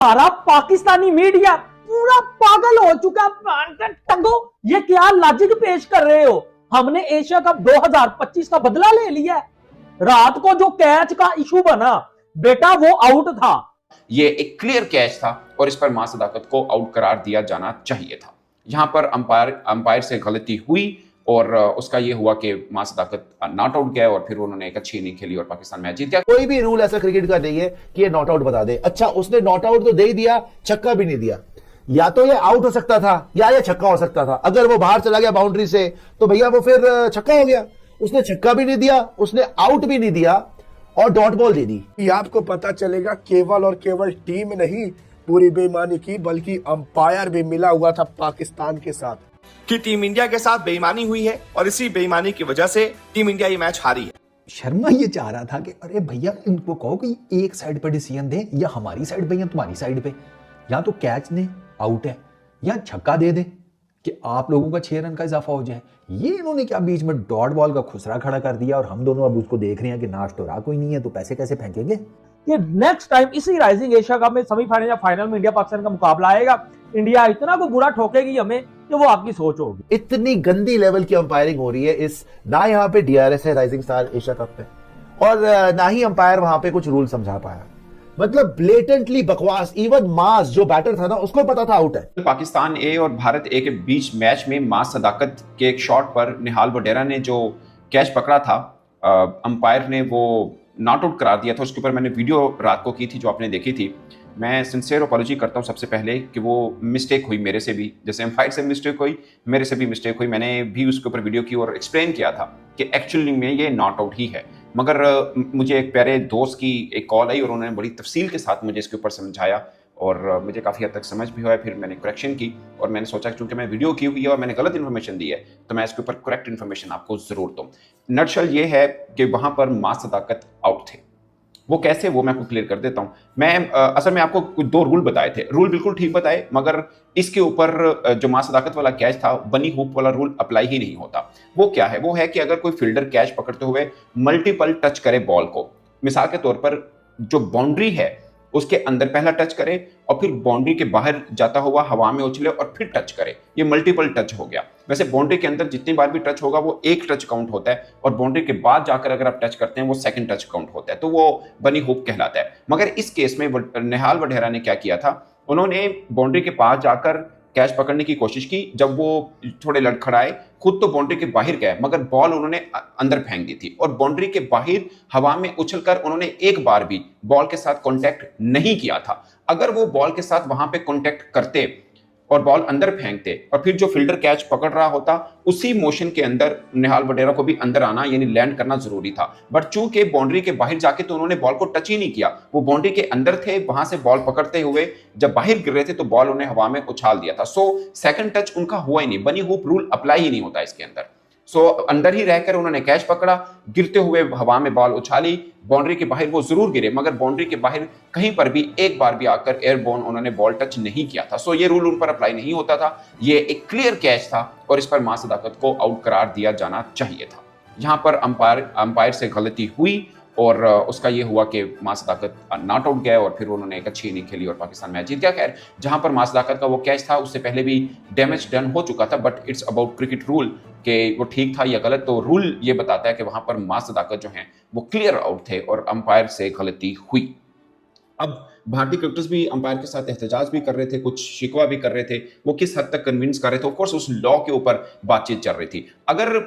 हमारा पाकिस्तानी मीडिया पूरा पागल हो चुका है। टंगो, ये क्या लॉजिक पेश कर रहे हो? हमने एशिया कप 2025 का बदला ले लिया है। रात को जो कैच का इशू बना बेटा, वो आउट था। ये एक क्लियर कैच था और इस पर मां सदाकत को आउट करार दिया जाना चाहिए था। यहां पर अंपायर से गलती हुई और उसका ये हुआ कि मां सदाकत नॉट आउट गया और फिर उन्होंने एक अच्छी इनिंग खेली और पाकिस्तान मैच जीत गया। कोई भी रूल ऐसा क्रिकेट का नहीं है कि ये नॉट आउट बता दे। अच्छा, उसने नॉट आउट तो दे ही दिया, छक्का भी नहीं दिया। या तो ये आउट हो सकता था या ये छक्का हो सकता था। अगर वो बाहर चला गया बाउंड्री से तो भैया वो फिर छक्का हो गया। उसने छक्का भी नहीं दिया, उसने आउट भी नहीं दिया और डॉट बॉल दे दी। ये आपको पता चलेगा केवल और केवल टीम नहीं पूरी बेईमानी की, बल्कि अंपायर भी मिला हुआ था पाकिस्तान के साथ कि टीम इंडिया के साथ बेईमानी हुई है और इसी बेईमानी की वजह से टीम इंडिया ये मैच हारी है। शर्मा ये चाह रहा था कि अरे भैया इनको कहो कि एक साइड पे डिसीजन दे, या हमारी साइड पे या तुम्हारी साइड पे, या तो कैच ने आउट है या छक्का दे दे कि आप लोगों का 6 रन का इजाफा हो जाए। ये इन्होंने क्या बीच में डॉट बॉल का खुसरा खड़ा कर दिया और हम दोनों अब उसको देख रहे हैं कि नाश तो रहा कोई नहीं है, तो पैसे कैसे फेंकेंगे। ये नेक्स्ट टाइम इसी राइजिंग एशिया कप में सेमीफाइनल या फाइनल में इंडिया पाकिस्तान का मुकाबला आएगा, इंडिया इतना को बुरा ठोकेगी हमें कि वो आपकी सोच होगी। इतनी गंदी लेवल की अंपायरिंग हो रही है इस, ना यहाँ पे डीआरएस है राइजिंग स्टार एशिया कप पे, और ना ही अंपायर वहां पे कुछ रूल समझा पाया। मतलब ब्लेटेंटली बकवास। इवन मास जो बैटर था ना, उसको पता था आउट है। पाकिस्तान ए और भारत ए के बीच मैच में मां सदाकत के एक शॉट पर निहाल वडेरा ने जो कैच पकड़ा था, अंपायर ने वो नॉट आउट करार दिया था। उसके ऊपर मैंने वीडियो रात को की थी जो आपने देखी थी। मैं सिंसियर अपॉलॉजी करता हूँ सबसे पहले कि वो मिस्टेक हुई मेरे से भी, जैसे अंपायर से मिस्टेक हुई मेरे से भी मिस्टेक हुई। मैंने भी उसके ऊपर वीडियो की और एक्सप्लेन किया था कि एक्चुअली में ये नॉट आउट ही है। मगर मुझे एक प्यारे दोस्त की एक कॉल आई और उन्होंने बड़ी तफसील के साथ मुझे इसके ऊपर समझाया और मुझे काफ़ी हद तक समझ भी हुआ। फिर मैंने करेक्शन की और मैंने सोचा कि चूंकि मैं वीडियो की हुई है और मैंने गलत इन्फॉर्मेशन दी है तो मैं इसके ऊपर करेक्ट इन्फॉर्मेशन आपको ज़रूर दूँ। नटशल ये है कि वहाँ पर मां सदाकत आउट थे। वो कैसे, वो मैं आपको क्लियर कर देता हूँ। मैं असल में आपको कुछ 2 रूल बताए थे, रूल बिल्कुल ठीक बताए, मगर इसके ऊपर जो मां सदाकत वाला कैच था, बनी हुप वाला रूल अप्लाई ही नहीं होता। वो क्या है? वो है कि अगर कोई फील्डर कैच पकड़ते हुए मल्टीपल टच करे बॉल को, मिसाल के तौर पर जो बाउंड्री है उसके अंदर पहला टच करे और फिर बाउंड्री के बाहर जाता हुआ हवा में उछले और फिर टच करे, ये मल्टीपल टच हो गया। वैसे बाउंड्री के अंदर जितनी बार भी टच होगा वो एक टच काउंट होता है और बाउंड्री के बाद जाकर अगर आप टच करते हैं वो सेकंड टच काउंट होता है, तो वो बनी हुप कहलाता है। मगर इस केस में निहाल वडेरा ने क्या किया था, उन्होंने बाउंड्री के पास जाकर कैच पकड़ने की कोशिश की। जब वो थोड़े लड़खड़ाए, खुद तो बाउंड्री के बाहर गए मगर बॉल उन्होंने अंदर फेंक दी थी और बाउंड्री के बाहर हवा में उछलकर उन्होंने एक बार भी बॉल के साथ कांटेक्ट नहीं किया था। अगर वो बॉल के साथ वहां पे कांटेक्ट करते और बॉल अंदर फेंकते और फिर जो फील्डर कैच पकड़ रहा होता, उसी मोशन के अंदर निहाल वडेरा को भी अंदर आना यानी लैंड करना जरूरी था। बट चूंकि बाउंड्री के बाहर जाके तो उन्होंने बॉल को टच ही नहीं किया, वो बाउंड्री के अंदर थे, वहां से बॉल पकड़ते हुए जब बाहर गिर रहे थे तो बॉल उन्हें हवा में उछाल दिया था। सो सेकंड टच उनका हुआ ही नहीं, बनी हुप रूल अप्लाई ही नहीं होता इसके अंदर। सो अंदर ही रहकर उन्होंने कैच पकड़ा, गिरते हुए हवा में बॉल उछाली, बाउंड्री के बाहर वो जरूर गिरे मगर बाउंड्री के बाहर कहीं पर भी एक बार भी आकर एयरबॉर्न उन्होंने बॉल टच नहीं किया था। सो ये रूल उन पर अप्लाई नहीं होता था। ये एक क्लियर कैच था और इस पर मां सदाकत को आउट करार दिया जाना चाहिए था। यहाँ पर अंपायर से गलती हुई और उसका ये हुआ कि मां सदाकत नॉट आउट गए और फिर उन्होंने एक अच्छी इनिंग खेली और पाकिस्तान मैच जीत गया। खैर, जहां पर मां सदाकत का वो कैच था उससे पहले भी डैमेज डन हो चुका था, but it's about cricket rule कि वो ठीक था या गलत। तो रूल ये बताता है कि वहां पर मां सदाकत जो हैं वो क्लियर आउट थे और अंपायर से गलती हुई। अब भारतीय क्रिकेटर्स भी अंपायर के साथ एहतजाज भी कर रहे थे, कुछ शिकवा भी कर रहे थे, वो किस हद तक कन्विंस कर रहे थे। ऑफ कोर्स उस लॉ के ऊपर बातचीत चल रही थी। अगर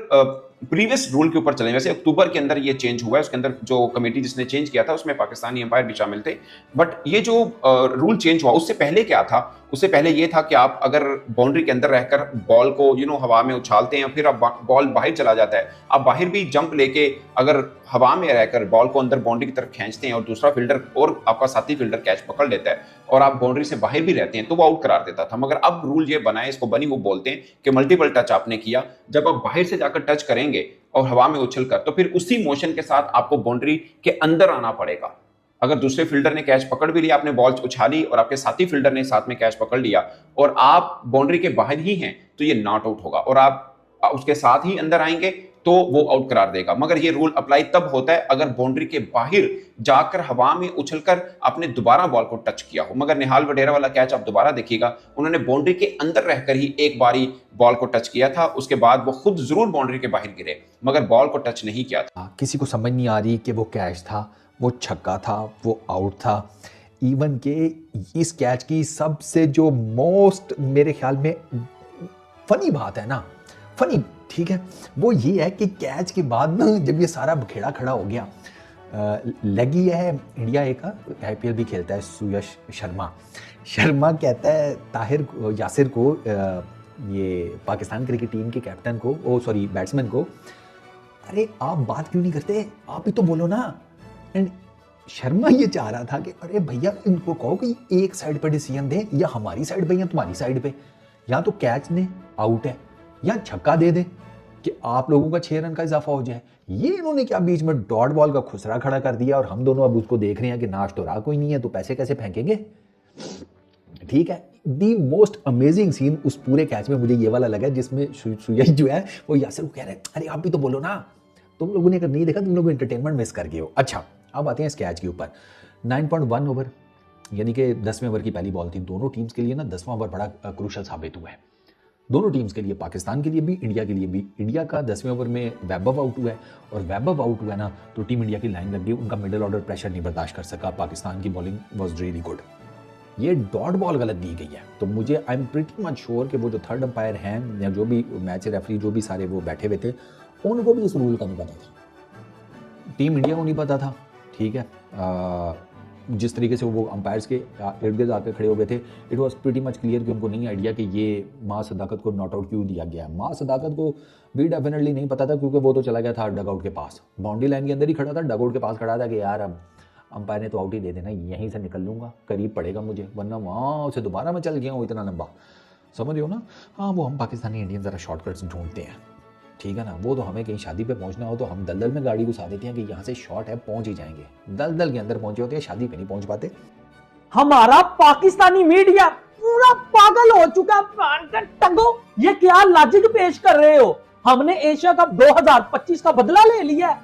प्रीवियस रूल के ऊपर चले, वैसे अक्टूबर के अंदर ये चेंज हुआ है, उसके अंदर जो कमेटी जिसने चेंज किया था उसमें पाकिस्तानी अंपायर भी शामिल थे। बट ये जो रूल चेंज हुआ उससे पहले क्या था? उससे पहले ये था कि आप अगर बाउंड्री के अंदर रहकर बॉल को हवा में उछालते हैं, फिर अब बॉल बाहर चला जाता है, आप बाहर भी जंप लेके अगर हवा में रहकर बॉल को अंदर बाउंड्री की तरफ खींचते हैं और दूसरा फील्डर और आपका साथी फील्डर कैच पकड़ लेता है और आप बाउंड्री से बाहर भी रहते हैं तो वो आउट करार देता था। मगर अब रूल ये बनाए, इसको बनी हुई बोलते हैं कि मल्टीपल टच आपने किया, जब आप बाहर से जाकर टच करेंगे और हवा में उछल कर, तो फिर उसी मोशन के साथ आपको बाउंड्री के अंदर आना पड़ेगा। अगर दूसरे फील्डर ने कैच पकड़ भी लिया, आपने बॉल उछाली और आपके साथी फील्डर ने साथ में कैच पकड़ लिया और आप बाउंड्री के बाहर ही हैं तो ये नॉट आउट होगा और आप उसके साथ ही अंदर आएंगे तो वो आउट करार देगा। मगर ये रूल अप्लाई तब होता है अगर बाउंड्री के बाहर जाकर हवा में उछलकर आपने दोबारा बॉल को टच किया हो। मगर निहाल वडेरा वाला कैच आप दोबारा देखिएगा, उन्होंने बाउंड्री के अंदर रहकर ही एक बारी बॉल को टच किया था, उसके बाद वो खुद जरूर बाउंड्री के बाहर गिरे मगर बॉल को टच नहीं किया था। किसी को समझ नहीं आ रही कि वो कैच था, वो छक्का था, वो आउट था। इवन के इस कैच की सबसे जो मोस्ट मेरे ख्याल में फनी बात है ना, फनी ठीक है, वो ये है कि कैच के बाद ना जब ये सारा बखेड़ा खड़ा हो गया, लगी है इंडिया ए का IPL भी खेलता है सुयश शर्मा कहता है ताहिर यासिर को, ये पाकिस्तान क्रिकेट टीम के कैप्टन को, बैट्समैन को, अरे आप बात क्यों नहीं करते, आप ही तो बोलो ना। एंड शर्मा ये चाह रहा था कि अरे भैया इनको कहो कि एक साइड पर डिसीजन दे, या हमारी साइड पे या तुम्हारी साइड पे, या तो कैच ने आउट है या छक्का दे दे कि आप लोगों का 6 रन का इजाफा हो जाए। ये इन्होंने क्या बीच में डॉट बॉल का खुसरा खड़ा कर दिया, और हम दोनों अब उसको देख रहे हैं कि नाश तो रहा कोई नहीं है, तो पैसे कैसे फेंकेंगे। ठीक है, दी मोस्ट अमेजिंग सीन उस पूरे कैच में मुझे ये वाला लगा जिसमें सुयश जो है वो यासिर को कह रहे हैं अरे आप भी तो बोलो ना, तुम लोगों ने अगर नहीं देखा तुम लोग एंटरटेनमेंट मिस कर गए हो। अच्छा, अब आते हैं इस कैच के ऊपर। 9.1 ओवर यानी कि 10वें ओवर की पहली बॉल थी। दोनों टीम्स के लिए ना 10वां ओवर बड़ा क्रूशल साबित हुआ है, दोनों टीम्स के लिए, पाकिस्तान के लिए भी, इंडिया के लिए भी। इंडिया का 10वें ओवर में वैभव आउट हुआ है, और वैभव आउट हुआ ना तो टीम इंडिया की लाइन लग गई, उनका मिडिल ऑर्डर प्रेशर नहीं बर्दाश्त कर सका। पाकिस्तान की बॉलिंग वाज रियली गुड। ये डॉट बॉल गलत दी गई है, तो मुझे I am pretty much sure कि वो जो थर्ड अंपायर हैं या जो भी मैच रेफरी जो भी सारे वो बैठे हुए थे, उनको भी इस रूल का नहीं पता था, टीम इंडिया को नहीं पता था। ठीक है, जिस तरीके से वो अंपायर्स के इर्द गिर्द आकर खड़े हो गए थे, it was pretty much clear कि उनको नहीं आइडिया कि ये माँ सदाकत को नॉट आउट क्यों दिया गया है। माँ सदाकत को भी डेफिनेटली नहीं पता था, क्योंकि वो तो चला गया था डग आउट के पास, बाउंड्री लाइन के अंदर ही खड़ा था, डग आउट के पास खड़ा था कि यार अब अंपायर ने तो आउट ही दे देना, यहीं से निकल लूँगा, करीब पड़ेगा मुझे, वरना वहाँ से दोबारा मैं चल गया हूँ इतना लंबा, समझ रहे हो ना। हाँ, वो हम पाकिस्तानी इंडियन ज़रा शॉर्टकट्स ढूंढते हैं, ठीक है ना। वो तो हमें कहीं शादी पे पहुंचना हो तो हम दलदल में गाड़ी घुसा देते हैं कि यहाँ से शॉर्ट है, पहुंच ही जाएंगे, दलदल के अंदर पहुंचे होते हैं, शादी पे नहीं पहुंच पाते। हमारा पाकिस्तानी मीडिया पूरा पागल हो चुका है। टंगो, ये क्या लॉजिक पेश कर रहे हो। हमने एशिया कप 2025 का बदला ले लिया है।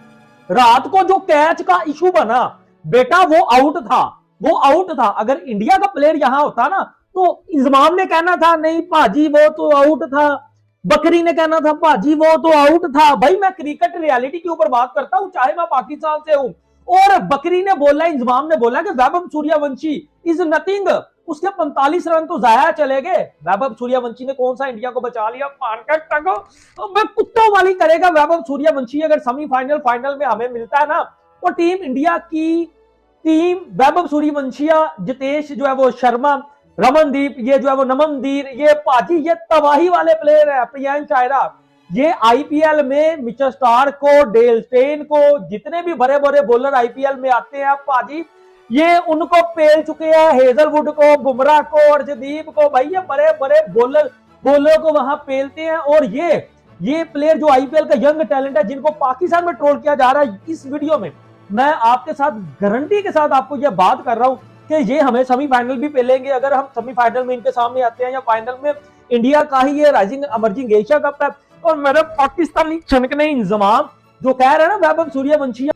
रात को जो कैच का इशू बना बेटा, वो आउट था। अगर इंडिया का प्लेयर यहां होता ना तो इंजमाम ने कहना था नहीं भाजी वो तो आउट था, बकरी ने कहना था भाजी वो तो आउट था। भाई मैं क्रिकेट रियलिटी के ऊपर बात करता हूं, चाहे मैं पाकिस्तान से हूं। और बकरी ने बोला, इंजमाम ने बोला कि वैभव सूर्यवंशी इज नथिंग, उसके 45 रन तो जाया चले गए। वैभव सूर्यवंशी ने कौन सा इंडिया को बचा लिया। मैं कुत्तों वाली करेगा वैभव सूर्यवंशी। अगर सेमीफाइनल फाइनल में हमें मिलता है ना तो टीम इंडिया की टीम वैभव सूर्यवंशिया, जितेश जो है वो शर्मा, रमनदीप, ये जो है वो नमनदीर, ये पाजी, ये तबाही वाले प्लेयर है। प्रियांश आयरा, ये आईपीएल में मिचेल स्टार्क को, डेल स्टेन को, जितने भी बड़े बड़े बॉलर आईपीएल में आते हैं पाजी, ये उनको पेल चुके हैं। हेजलवुड को, बुमराह को, अर्शदीप को, भाई ये बड़े बड़े बॉलर को वहां पेलते हैं। और ये प्लेयर जो आईपीएल का यंग टैलेंट है, जिनको पाकिस्तान में ट्रोल किया जा रहा है, इस वीडियो में मैं आपके साथ गारंटी के साथ आपको यह बात कर रहा हूं कि ये हमें सेमीफाइनल भी पेलेंगे। अगर हम सेमीफाइनल में इनके सामने आते हैं या फाइनल में, इंडिया का ही ये राइजिंग अमर्जिंग एशिया कप है। और मेरे पाकिस्तानी छनकने इंजमाम जो कह रहे हैं ना वैभव सूर्यवंशी